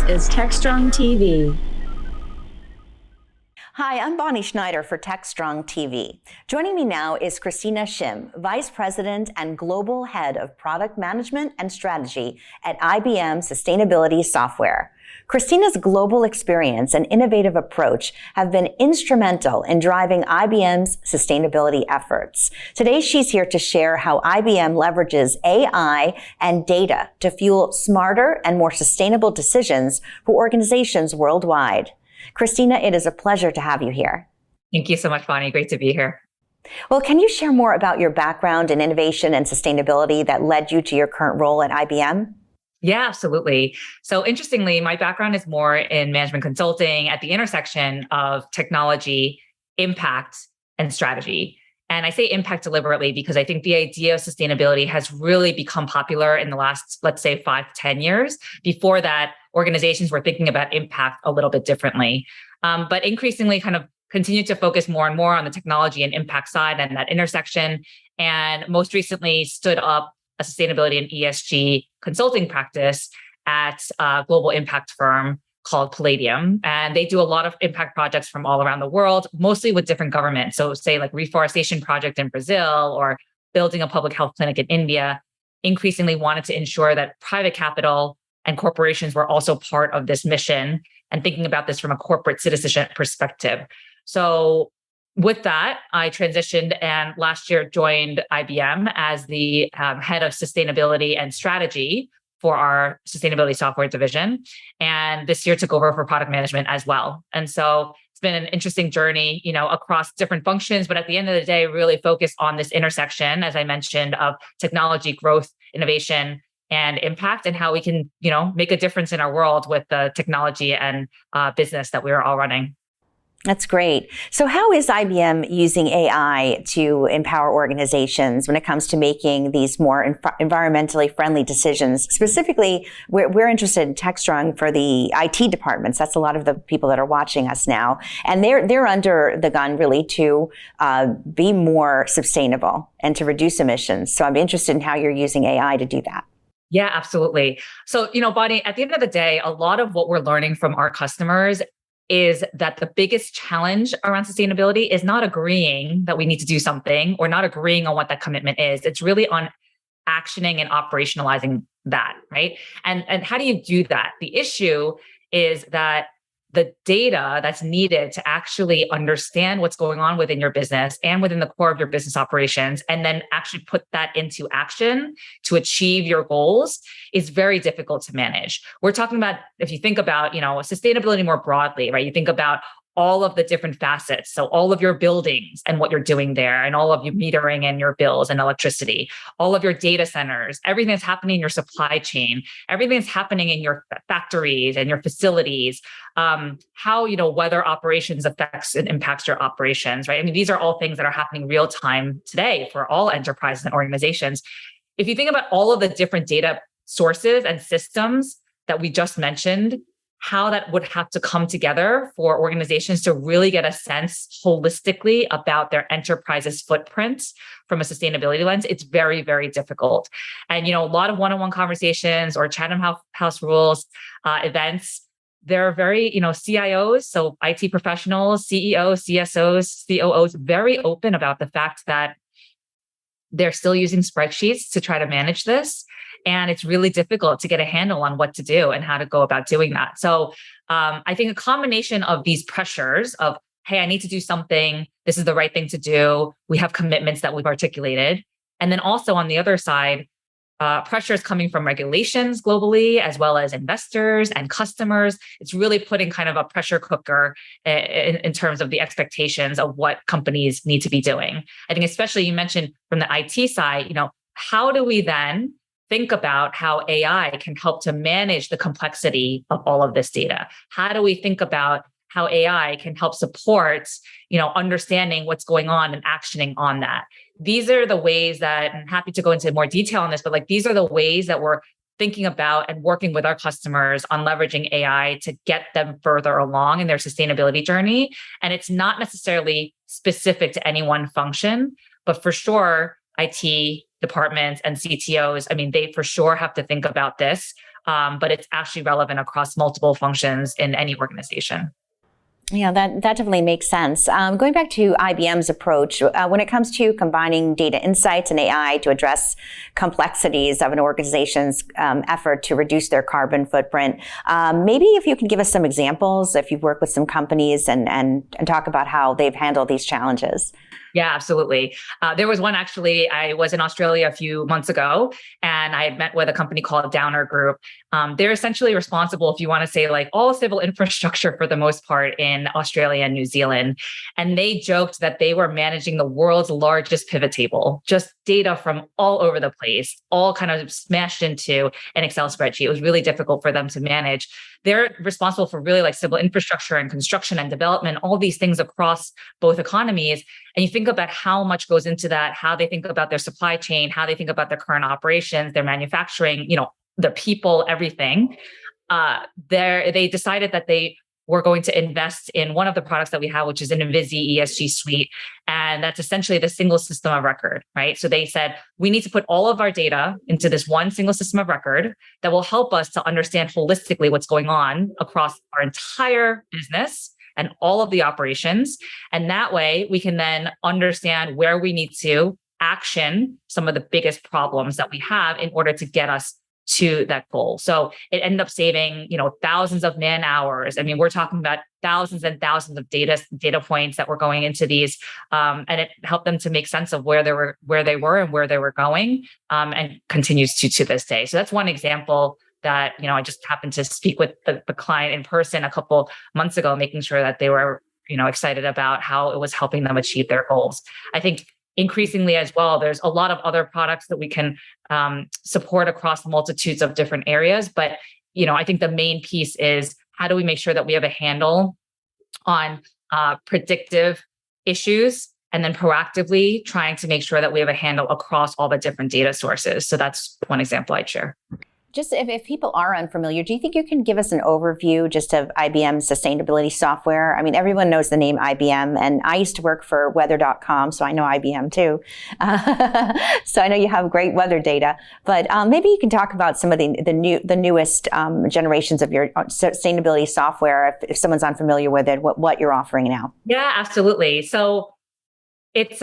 is TechStrong TV. Hi, I'm Bonnie Schneider for TechStrong TV. Joining me now is Christina Shim, Vice President and Global Head of Product Management and Strategy at IBM Sustainability Software. Christina's global experience and innovative approach have been instrumental in driving IBM's sustainability efforts. Today, she's here to share how IBM leverages AI and data to fuel smarter and more sustainable decisions for organizations worldwide. Christina, it is a pleasure to have you here. Thank you so much, Bonnie. Great to be here. Well, can you share more about your background in innovation and sustainability that led you to your current role at IBM? Yeah, absolutely. So interestingly, my background is more in management consulting at the intersection of technology, impact, and strategy. And I say impact deliberately because I think the idea of sustainability has really become popular in the last, let's say, 5 to 10 years. Before that, organizations were thinking about impact a little bit differently. But increasingly kind of continue to focus more and more on the technology and impact side and that intersection. And most recently stood up a sustainability and ESG consulting practice at a global impact firm called Palladium. And they do a lot of impact projects from all around the world, mostly with different governments. So say like reforestation project in Brazil or building a public health clinic in India, increasingly wanted to ensure that private capital and corporations were also part of this mission and thinking about this from a corporate citizenship perspective. So with that, I transitioned and last year joined IBM as the head of sustainability and strategy for our sustainability software division. And this year took over for product management as well. And so it's been an interesting journey, across different functions, but at the end of the day, really focused on this intersection, as I mentioned, of technology, growth, innovation, and impact, and how we can, make a difference in our world with the technology and business that we are all running. That's great. So how is IBM using AI to empower organizations when it comes to making these more environmentally friendly decisions? Specifically, we're interested in TechStrong for the IT departments. That's a lot of the people that are watching us now. And they're under the gun really to be more sustainable and to reduce emissions. So I'm interested in how you're using AI to do that. Yeah, absolutely. So, Bonnie, at the end of the day, a lot of what we're learning from our customers is that the biggest challenge around sustainability is not agreeing that we need to do something or not agreeing on what that commitment is. It's really on actioning and operationalizing that, right? And how do you do that? The issue is that the data that's needed to actually understand what's going on within your business and within the core of your business operations, and then actually put that into action to achieve your goals is very difficult to manage. We're talking about, if you think about, sustainability more broadly, right? You think about all of the different facets. So all of your buildings and what you're doing there, and all of your metering and your bills and electricity, all of your data centers, everything that's happening in your supply chain, everything that's happening in your factories and your facilities, how, weather operations affects and impacts your operations, right? I mean, these are all things that are happening real time today for all enterprises and organizations. If you think about all of the different data sources and systems that we just mentioned, how that would have to come together for organizations to really get a sense holistically about their enterprise's footprint from a sustainability lens, it's very, very difficult. And, a lot of one-on-one conversations or Chatham House Rules events, they're very, CIOs, so IT professionals, CEOs, CSOs, COOs, very open about the fact that they're still using spreadsheets to try to manage this. And it's really difficult to get a handle on what to do and how to go about doing that. So I think a combination of these pressures of, hey, I need to do something. This is the right thing to do. We have commitments that we've articulated. And then also on the other side, pressures coming from regulations globally, as well as investors and customers. It's really putting kind of a pressure cooker in terms of the expectations of what companies need to be doing. I think especially you mentioned from the IT side, how do we then think about how AI can help to manage the complexity of all of this data? How do we think about how AI can help support, understanding what's going on and actioning on that? These are the ways that, I'm happy to go into more detail on this, but these are the ways that we're thinking about and working with our customers on leveraging AI to get them further along in their sustainability journey. And it's not necessarily specific to any one function, but for sure, IT departments and CTOs, they for sure have to think about this but it's actually relevant across multiple functions in any organization. Yeah, that definitely makes sense. Going back to IBM's approach, when it comes to combining data insights and AI to address complexities of an organization's effort to reduce their carbon footprint, maybe if you can give us some examples, if you've worked with some companies and talk about how they've handled these challenges. Yeah, absolutely. There was one actually, I was in Australia a few months ago, and I had met with a company called Downer Group. They're essentially responsible, if you want to say, like all civil infrastructure for the most part in Australia and New Zealand. And they joked that they were managing the world's largest pivot table, just data from all over the place, all kind of smashed into an Excel spreadsheet. It was really difficult for them to manage. They're responsible for really like civil infrastructure and construction and development, all these things across both economies. And you think about how much goes into that, how they think about their supply chain, how they think about their current operations, their manufacturing, the people, everything. They decided that they were going to invest in one of the products that we have, which is an Invisi ESG suite. And that's essentially the single system of record, right? So they said, we need to put all of our data into this one single system of record that will help us to understand holistically what's going on across our entire business and all of the operations. And that way we can then understand where we need to action some of the biggest problems that we have in order to get us to that goal. So it ended up saving, thousands of man hours. I mean, we're talking about thousands and thousands of data points that were going into these, and it helped them to make sense of where they were and where they were going, and continues to this day. So that's one example that, I just happened to speak with the client in person a couple months ago, making sure that they were, excited about how it was helping them achieve their goals. I think increasingly as well, there's a lot of other products that we can support across multitudes of different areas. But, I think the main piece is how do we make sure that we have a handle on predictive issues and then proactively trying to make sure that we have a handle across all the different data sources. So that's one example I'd share. Just if people are unfamiliar, do you think you can give us an overview just of IBM Sustainability Software? I mean, everyone knows the name IBM, and I used to work for weather.com, so I know IBM too. So I know you have great weather data, but maybe you can talk about some of the newest generations of your sustainability software, if someone's unfamiliar with it, what you're offering now. Yeah, absolutely. So it's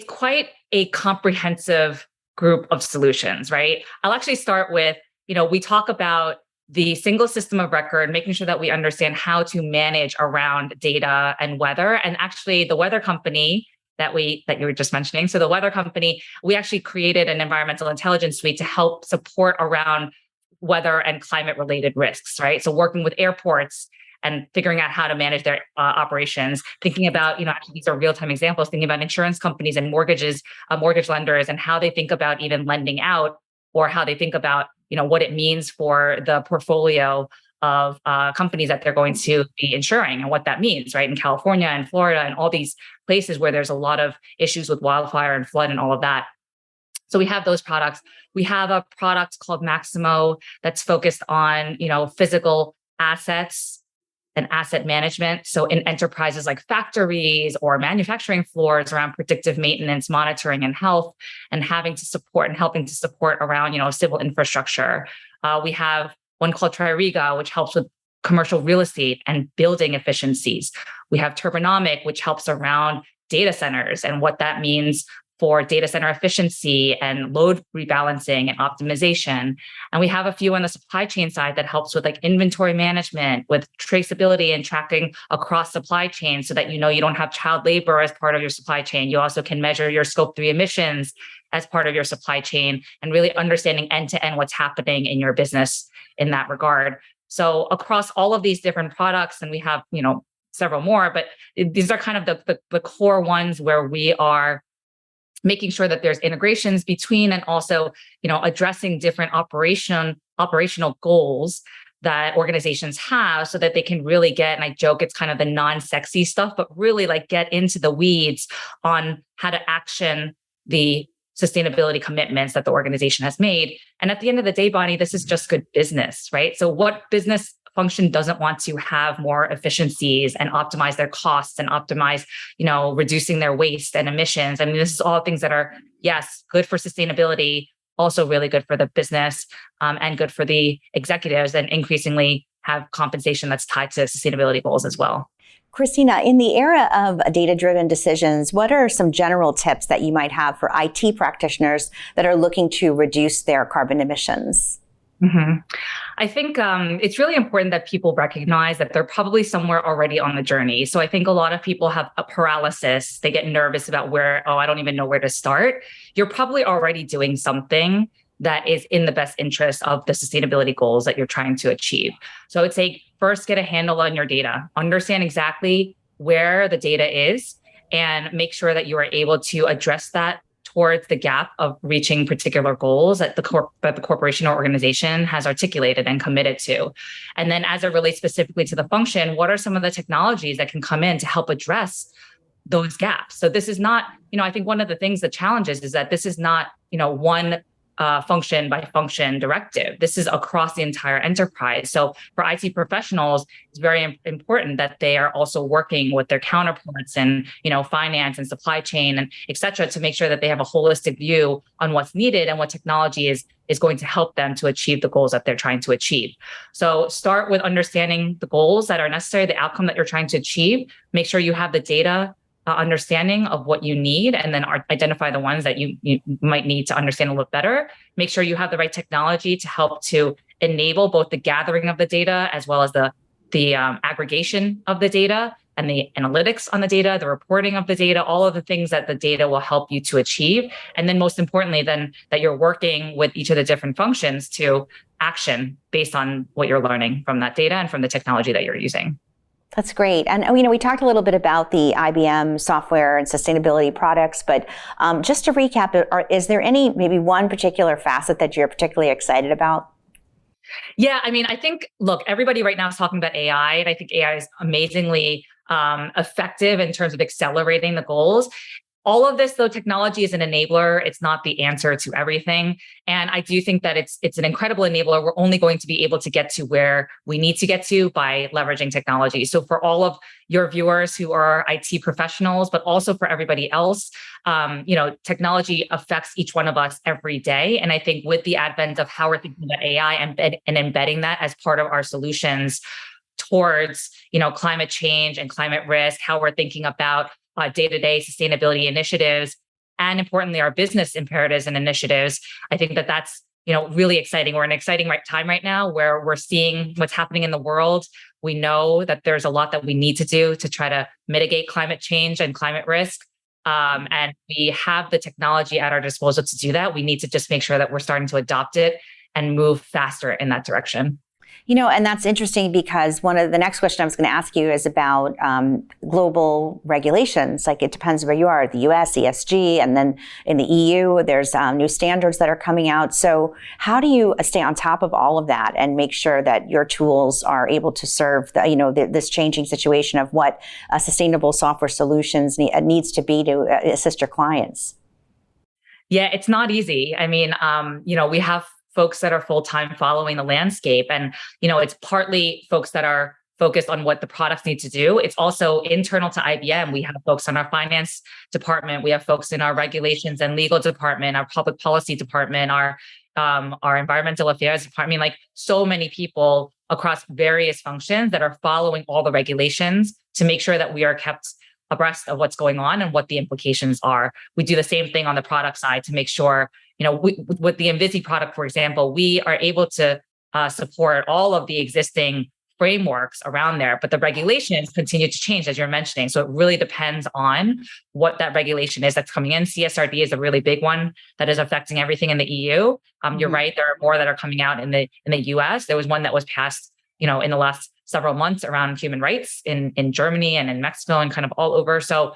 quite a comprehensive group of solutions, right? I'll actually start with, we talk about the single system of record, making sure that we understand how to manage around data and weather. And actually the weather company that you were just mentioning. So the weather company, we actually created an environmental intelligence suite to help support around weather and climate related risks, right? So working with airports and figuring out how to manage their operations, thinking about, actually these are real-time examples, thinking about insurance companies and mortgage lenders and how they think about even lending out, or how they think about, what it means for the portfolio of companies that they're going to be insuring and what that means, right? In California and Florida and all these places where there's a lot of issues with wildfire and flood and all of that. So we have those products. We have a product called Maximo that's focused on, physical assets and asset management. So in enterprises like factories or manufacturing floors around predictive maintenance, monitoring and health, and helping to support around, civil infrastructure. We have one called Tririga, which helps with commercial real estate and building efficiencies. We have Turbonomic, which helps around data centers and what that means for data center efficiency and load rebalancing and optimization. And we have a few on the supply chain side that helps with like inventory management, with traceability and tracking across supply chain so that you don't have child labor as part of your supply chain. You also can measure your scope 3 emissions as part of your supply chain and really understanding end to end what's happening in your business in that regard. So across all of these different products, and we have, several more, but these are kind of the core ones where we are making sure that there's integrations between and also, addressing different operational goals that organizations have so that they can really get, and I joke, it's kind of the non-sexy stuff, but really like get into the weeds on how to action the sustainability commitments that the organization has made. And at the end of the day, Bonnie, this is just good business, right? So what business function doesn't want to have more efficiencies and optimize their costs and optimize, reducing their waste and emissions? I mean, this is all things that are, yes, good for sustainability, also really good for the business and good for the executives, and increasingly have compensation that's tied to sustainability goals as well. Christina, in the era of data-driven decisions, what are some general tips that you might have for IT practitioners that are looking to reduce their carbon emissions? Mm-hmm. I think it's really important that people recognize that they're probably somewhere already on the journey. So I think a lot of people have a paralysis. They get nervous about I don't even know where to start. You're probably already doing something that is in the best interest of the sustainability goals that you're trying to achieve. So I would say first, get a handle on your data, understand exactly where the data is, and make sure that you are able to address that towards the gap of reaching particular goals that the corporation or organization has articulated and committed to. And then as it relates specifically to the function, what are some of the technologies that can come in to help address those gaps? So this is not, I think one of the things, the challenges is that this is not, one function by function directive. This is across the entire enterprise. So for IT professionals, it's very important that they are also working with their counterparts in, finance and supply chain and et cetera, to make sure that they have a holistic view on what's needed and what technology is going to help them to achieve the goals that they're trying to achieve. So start with understanding the goals that are necessary, the outcome that you're trying to achieve. Make sure you have the data understanding of what you need, and then identify the ones that you might need to understand a little better. Make sure you have the right technology to help to enable both the gathering of the data as well as the aggregation of the data and the analytics on the data, the reporting of the data, all of the things that the data will help you to achieve. And then most importantly, then that you're working with each of the different functions to action based on what you're learning from that data and from the technology that you're using. That's great. And, we talked a little bit about the IBM software and sustainability products, but just to recap, is there maybe one particular facet that you're particularly excited about? Yeah, I think, look, everybody right now is talking about AI, and I think AI is amazingly effective in terms of accelerating the goals. All of this, though, technology is an enabler. It's not the answer to everything. And I do think that it's an incredible enabler. We're only going to be able to get to where we need to get to by leveraging technology. So for all of your viewers who are IT professionals, but also for everybody else, technology affects each one of us every day. And I think with the advent of how we're thinking about AI and embedding that as part of our solutions towards, climate change and climate risk, how we're thinking about day-to-day sustainability initiatives, and importantly, our business imperatives and initiatives. I think that that's, really exciting. We're in an exciting time right now where we're seeing what's happening in the world. We know that there's a lot that we need to do to try to mitigate climate change and climate risk. And we have the technology at our disposal to do that. We need to just make sure that we're starting to adopt it and move faster in that direction. And that's interesting because one of the next question I was going to ask you is about global regulations. Like, it depends where you are, the US, ESG, and then in the EU, there's new standards that are coming out. So how do you stay on top of all of that and make sure that your tools are able to serve this changing situation of what sustainable software solutions needs to be to assist your clients? Yeah, it's not easy. We have folks that are full-time following the landscape. And, it's partly folks that are focused on what the products need to do. It's also internal to IBM. We have folks on our finance department. We have folks in our regulations and legal department, our public policy department, our environmental affairs department. So many people across various functions that are following all the regulations to make sure that we are kept abreast of what's going on and what the implications are. We do the same thing on the product side to make sure, with the Envisi product, for example, we are able to support all of the existing frameworks around there, but the regulations continue to change, as you're mentioning. So it really depends on what that regulation is that's coming in. CSRD is a really big one that is affecting everything in the EU. You're right, there are more that are coming out in the US. There was one that was passed, in the last several months around human rights in Germany and in Mexico and kind of all over. So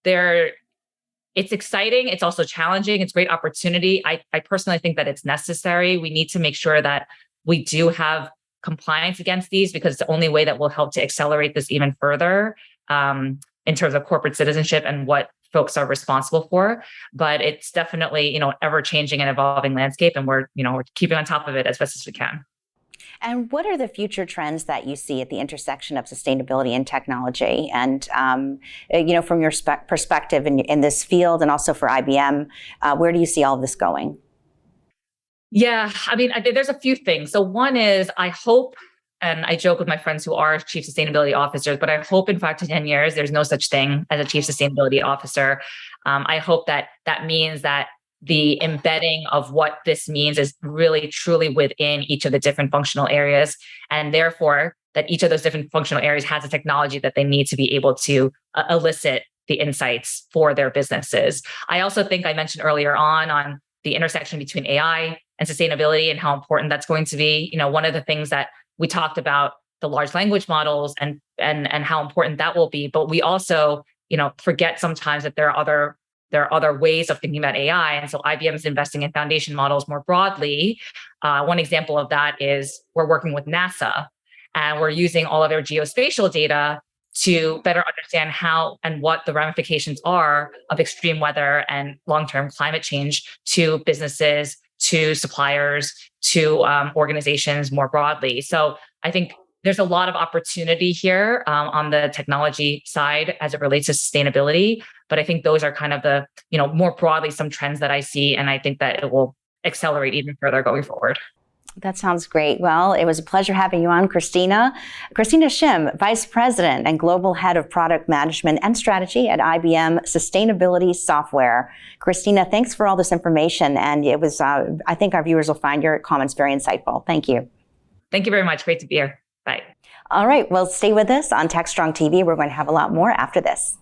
it's exciting. It's also challenging. It's a great opportunity. I personally think that it's necessary. We need to make sure that we do have compliance against these, because it's the only way that will help to accelerate this even further in terms of corporate citizenship and what folks are responsible for. But it's definitely, ever changing and evolving landscape, and we're keeping on top of it as best as we can. And what are the future trends that you see at the intersection of sustainability and technology? And, from your perspective in this field, and also for IBM, where do you see all of this going? Yeah, I mean, there's a few things. So one is I hope, and I joke with my friends who are chief sustainability officers, but I hope in 5 to 10 years, there's no such thing as a chief sustainability officer. I hope that that means that the embedding of what this means is really truly within each of the different functional areas. And therefore, that each of those different functional areas has a technology that they need to be able to elicit the insights for their businesses. I also think I mentioned earlier on the intersection between AI and sustainability and how important that's going to be. One of the things that we talked about the large language models and how important that will be, but we also, forget sometimes that there are other ways of thinking about AI. And so IBM is investing in foundation models more broadly. One example of that is we're working with NASA and we're using all of their geospatial data to better understand how and what the ramifications are of extreme weather and long-term climate change to businesses, to suppliers, to organizations more broadly. So I think there's a lot of opportunity here on the technology side as it relates to sustainability. But I think those are kind of the, more broadly, some trends that I see. And I think that it will accelerate even further going forward. That sounds great. Well, it was a pleasure having you on, Christina. Christina Shim, Vice President and Global Head of Product Management and Strategy at IBM Sustainability Software. Christina, thanks for all this information. And it was, I think our viewers will find your comments very insightful. Thank you. Thank you very much. Great to be here. Bye. All right. Well, stay with us on TechStrong TV. We're going to have a lot more after this.